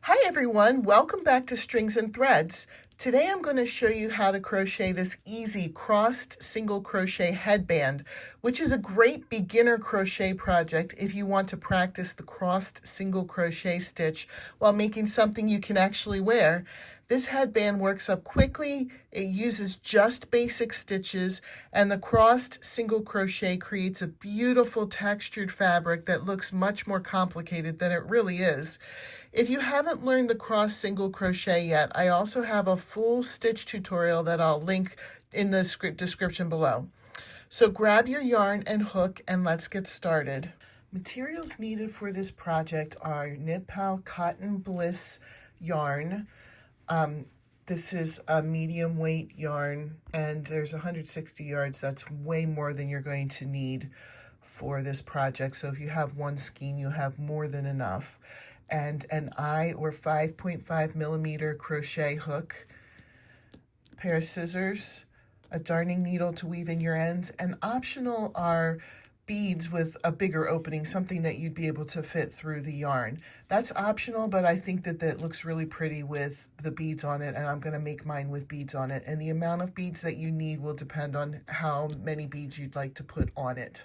Hi everyone, welcome back to Strings and Threads. Today I'm going to show you how to crochet this easy crossed single crochet headband, which is a great beginner crochet project if you want to practice the crossed single crochet stitch while making something you can actually wear. This headband works up quickly, it uses just basic stitches, and the crossed single crochet creates a beautiful textured fabric that looks much more complicated than it really is. If you haven't learned the crossed single crochet yet, I also have a full stitch tutorial that I'll link in the description below. So grab your yarn and hook and let's get started. Materials needed for this project are Knit Pal Cotton Bliss yarn. This is a medium weight yarn and there's 160 yards. That's way more than you're going to need for this project. So if you have one skein, you'll have more than enough. And an eye or 5.5 millimeter crochet hook, a pair of scissors, a darning needle to weave in your ends, and optional are beads with a bigger opening, something that you'd be able to fit through the yarn. That's optional, but I think that looks really pretty with the beads on it, and I'm going to make mine with beads on it. And the amount of beads that you need will depend on how many beads you'd like to put on it.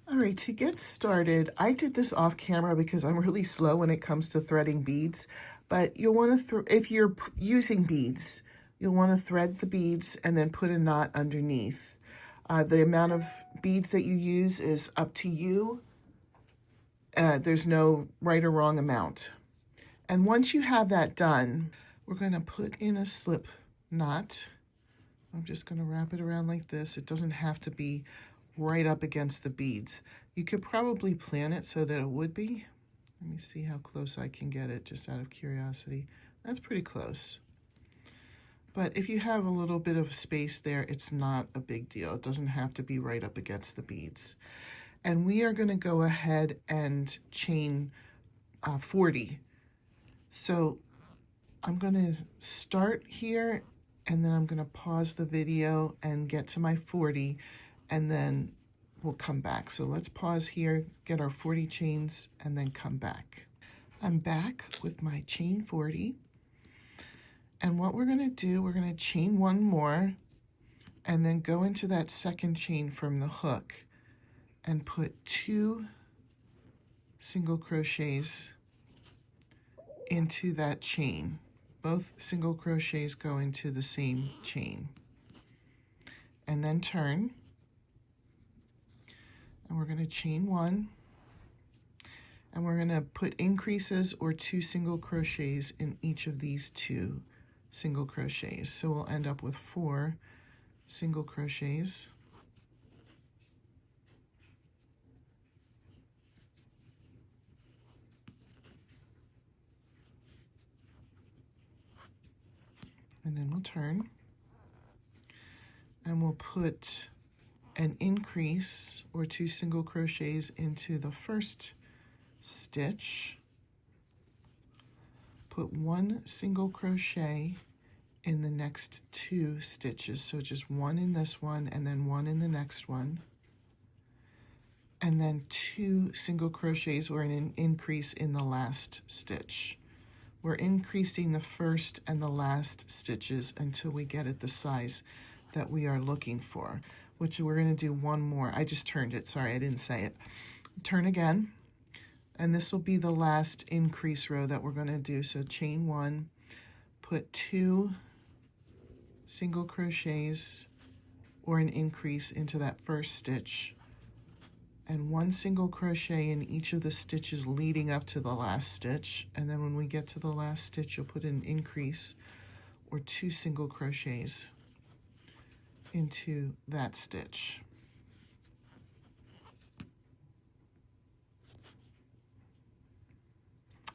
All right, to get started, I did this off camera because I'm really slow when it comes to threading beads, but you'll want to, if you're using beads, you'll want to thread the beads and then put a knot underneath. The amount of beads that you use is up to you. There's no right or wrong amount. And once you have that done, we're going to put in a slip knot. I'm just going to wrap it around like this. It doesn't have to be right up against the beads. You could probably plan it so that it would be. Let me see how close I can get it, just out of curiosity. That's pretty close. But if you have a little bit of space there, it's not a big deal. It doesn't have to be right up against the beads. And we are going to go ahead and chain 40. So I'm going to start here, and then I'm going to pause the video and get to my 40, and then we'll come back. So let's pause here, get our 40 chains, and then come back. I'm back with my chain 40. And what we're going to do, we're going to chain one more and then go into that second chain from the hook and put 2 single crochets into that chain. Both single crochets go into the same chain. And then turn. And we're going to chain 1. And we're going to put increases or 2 single crochets in each of these 2 single crochets. So we'll end up with 4 single crochets. And then we'll turn. And we'll put an increase or 2 single crochets into the first stitch. Put 1 single crochet in the next 2 stitches. So just 1 in this one and then 1 in the next one. And then 2 single crochets or an increase in the last stitch. We're increasing the first and the last stitches until we get it the size that we are looking for, which we're going to do one more. I just turned it. Sorry, I didn't say it. Turn again. And this will be the last increase row that we're going to do. So chain 1, put 2 single crochets or an increase into that first stitch, and 1 single crochet in each of the stitches leading up to the last stitch. And then when we get to the last stitch, you'll put an increase or 2 single crochets into that stitch.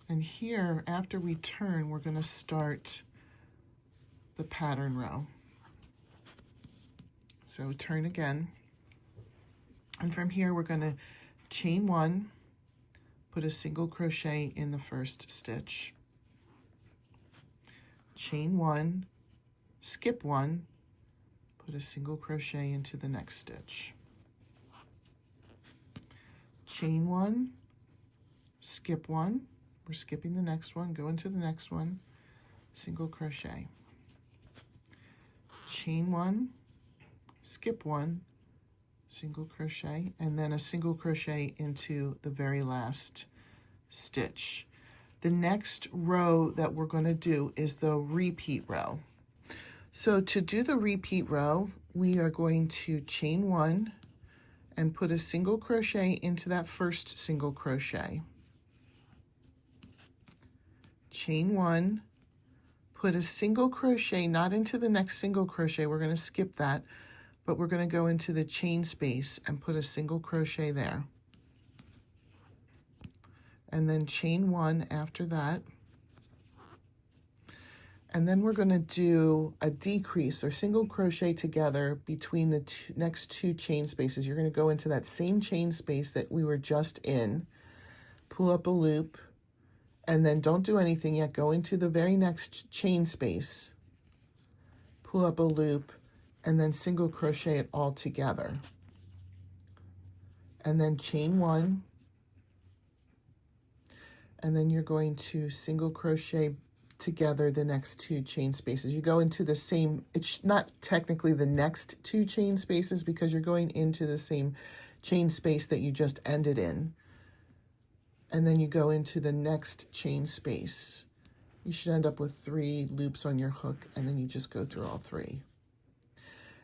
And here, after we turn, we're going to start the pattern row. So turn again. And from here, we're going to chain 1, put a single crochet in the first stitch. Chain 1, skip 1, put a single crochet into the next stitch. Chain 1, skip 1, We're skipping the next one, go into the next one, single crochet, chain one, skip one, single crochet, and then a single crochet into the very last stitch. The next row that we're going to do is the repeat row. So to do the repeat row, we are going to chain one and put a single crochet into that first single crochet. Chain one, put a single crochet, not into the next single crochet, we're going to skip that, but we're going to go into the chain space and put a single crochet there. And then chain one after that. And then we're going to do a decrease or single crochet together between the next two chain spaces. You're going to go into that same chain space that we were just in, pull up a loop, and then don't do anything yet. Go into the very next chain space, pull up a loop, and then single crochet it all together. And then chain one, and then you're going to single crochet together the next two chain spaces. You go into the same, it's not technically the next two chain spaces because you're going into the same chain space that you just ended in. And then you go into the next chain space. You should end up with 3 loops on your hook, and then you just go through all 3.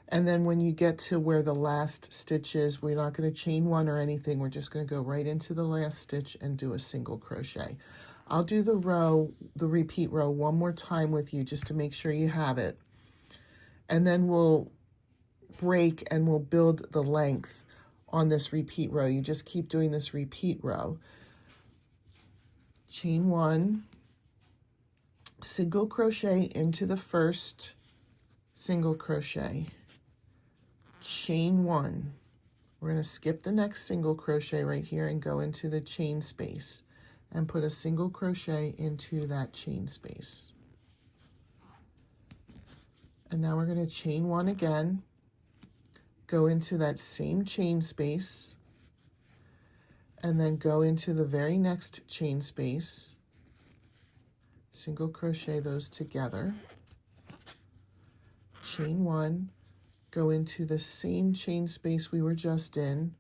And then when you get to where the last stitch is, we're not going to chain one or anything. We're just going to go right into the last stitch and do a single crochet. I'll do the row, the repeat row one more time with you just to make sure you have it. And then we'll break and we'll build the length on this repeat row. You just keep doing this repeat row. Chain one, single crochet into the first single crochet, chain one. We're going to skip the next single crochet right here and go into the chain space and put a single crochet into that chain space. And now we're going to chain one again, go into that same chain space, and then go into the very next chain space, single crochet those together, chain one, go into the same chain space we were just in,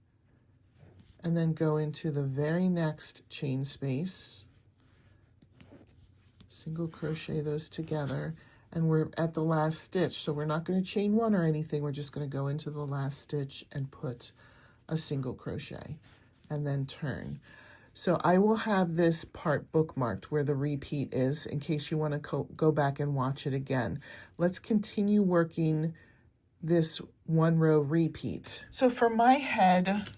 and then go into the very next chain space, single crochet those together, and we're at the last stitch, so we're not going to chain one or anything. We're just going to go into the last stitch and put a single crochet and then turn. So I will have this part bookmarked where the repeat is in case you want to go back and watch it again. Let's continue working this one row repeat. So for my head,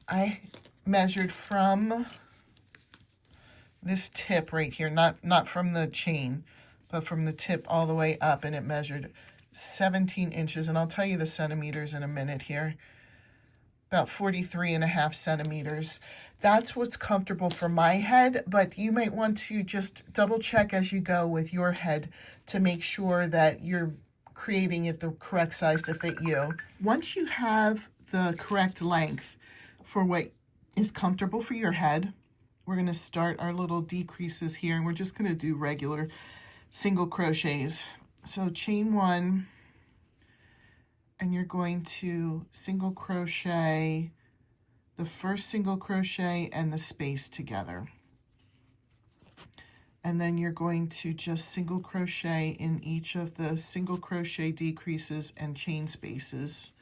I measured from this tip right here, not from the chain, but from the tip all the way up, and it measured 17 inches, and I'll tell you the centimeters in a minute here. About 43.5 centimeters. That's what's comfortable for my head, but you might want to just double check as you go with your head to make sure that you're creating it the correct size to fit you. Once you have the correct length for what is comfortable for your head, we're going to start our little decreases here, and we're just going to do regular single crochets. So chain one, and you're going to single crochet the first single crochet and the space together. And then you're going to just single crochet in each of the single crochet decreases and chain spaces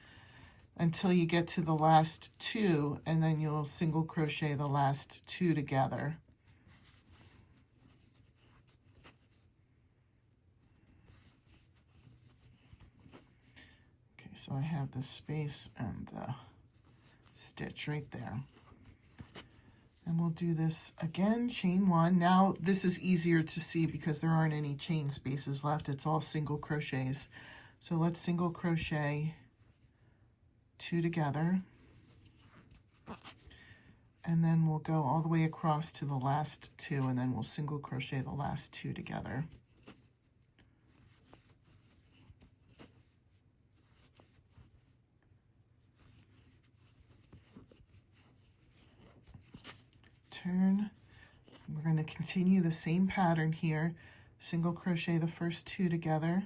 until you get to the last 2, and then you'll single crochet the last 2 together. Okay, so I have the space and the stitch right there. And we'll do this again, chain one. Now this is easier to see because there aren't any chain spaces left. It's all single crochets. So let's single crochet 2 together. And then we'll go all the way across to the last 2, and then we'll single crochet the last 2 together. Turn, We're going to continue the same pattern here. Single crochet the first 2 together.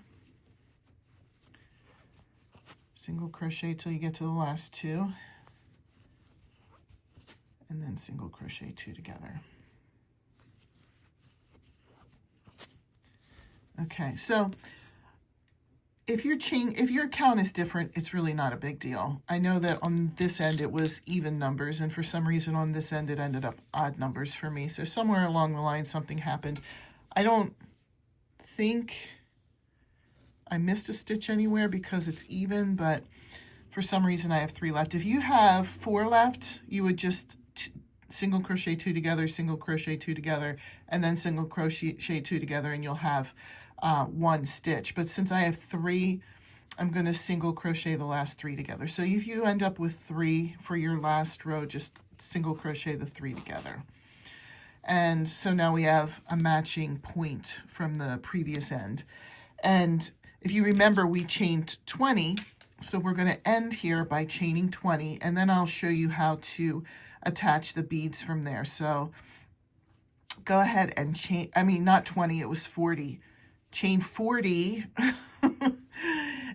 Single crochet till you get to the last 2. And then single crochet 2 together. Okay, so if your count is different, it's really not a big deal. I know that on this end it was even numbers, and for some reason on this end it ended up odd numbers for me. So somewhere along the line something happened. I don't think I missed a stitch anywhere because it's even, but for some reason I have 3 left. If you have 4 left, you would just single crochet 2 together, single crochet 2 together, and then single crochet 2 together, and you'll have 1 stitch. But since I have 3, I'm going to single crochet the last 3 together. So if you end up with 3 for your last row, just single crochet the 3 together. And so now we have a matching point from the previous end. And if you remember, we chained 20, so we're going to end here by chaining 20, and then I'll show you how to attach the beads from there. So go ahead and chain, I mean, not 20, it was 40. Chain 40,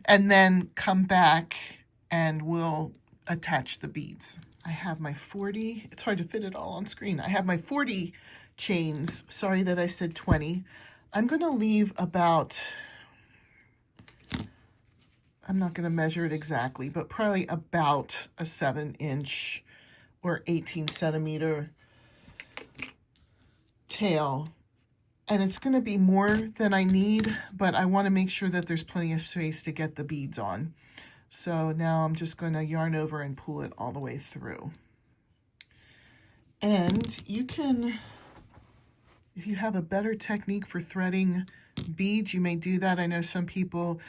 and then come back and we'll attach the beads. I have my 40, it's hard to fit it all on screen. I have my 40 chains. Sorry that I said 20. I'm going to leave about, I'm not going to measure it exactly, but probably about a 7-inch or 18 centimeter tail. And it's going to be more than I need, but I want to make sure that there's plenty of space to get the beads on. So now I'm just going to yarn over and pull it all the way through. And you can, if you have a better technique for threading beads, you may do that. I know some people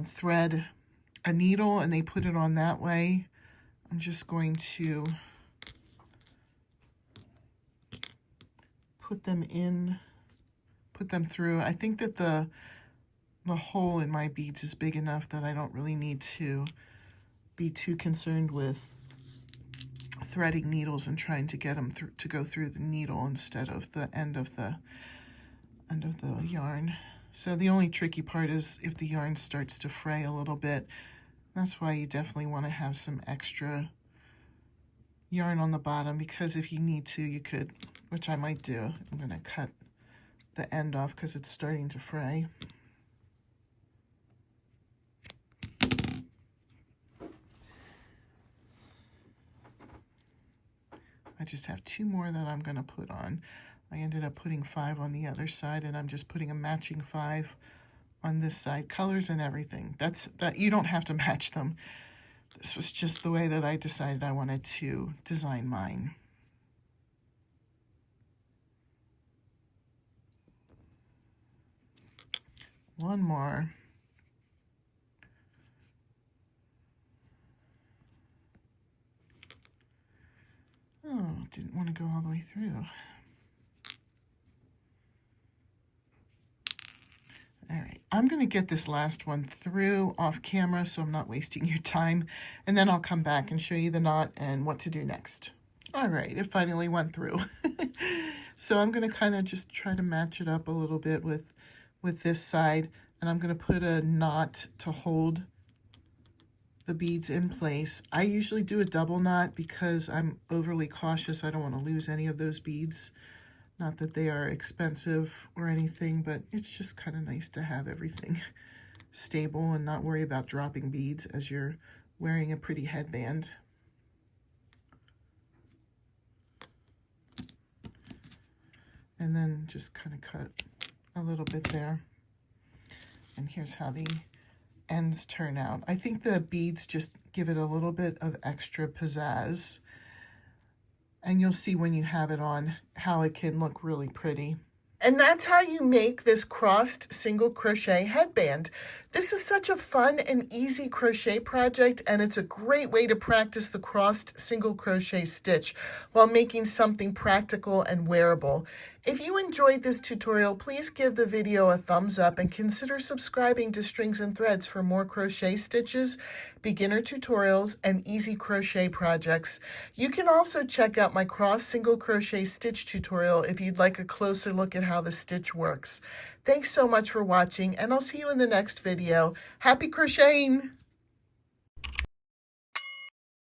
thread a needle and they put it on that way. I'm just going to put them through. I think that the hole in my beads is big enough that I don't really need to be too concerned with threading needles and trying to get them to go through the needle instead of the end of the yarn. So the only tricky part is if the yarn starts to fray a little bit. That's why you definitely want to have some extra yarn on the bottom, because if you need to, you could, which I might do. I'm going to cut the end off because it's starting to fray. I just have 2 more that I'm going to put on. I ended up putting 5 on the other side, and I'm just putting a matching 5 on this side, colors and everything. That you don't have to match them. This was just the way that I decided I wanted to design mine. One more. Oh, didn't want to go all the way through. All right, I'm going to get this last one through off camera so I'm not wasting your time, and then I'll come back and show you the knot and what to do next. All right, it finally went through. So I'm going to kind of just try to match it up a little bit with this side, and I'm going to put a knot to hold the beads in place. I usually do a double knot because I'm overly cautious. I don't want to lose any of those beads. Not that they are expensive or anything, but it's just kind of nice to have everything stable and not worry about dropping beads as you're wearing a pretty headband. And then just kind of cut a little bit there. And here's how the ends turn out. I think the beads just give it a little bit of extra pizzazz. And you'll see when you have it on how it can look really pretty. And that's how you make this crossed single crochet headband. This is such a fun and easy crochet project, and it's a great way to practice the crossed single crochet stitch while making something practical and wearable. If you enjoyed this tutorial, please give the video a thumbs up and consider subscribing to Strings and Threads for more crochet stitches, beginner tutorials, and easy crochet projects. You can also check out my Crossed Single Crochet Stitch tutorial if you'd like a closer look at how the stitch works. Thanks so much for watching, and I'll see you in the next video. Happy crocheting!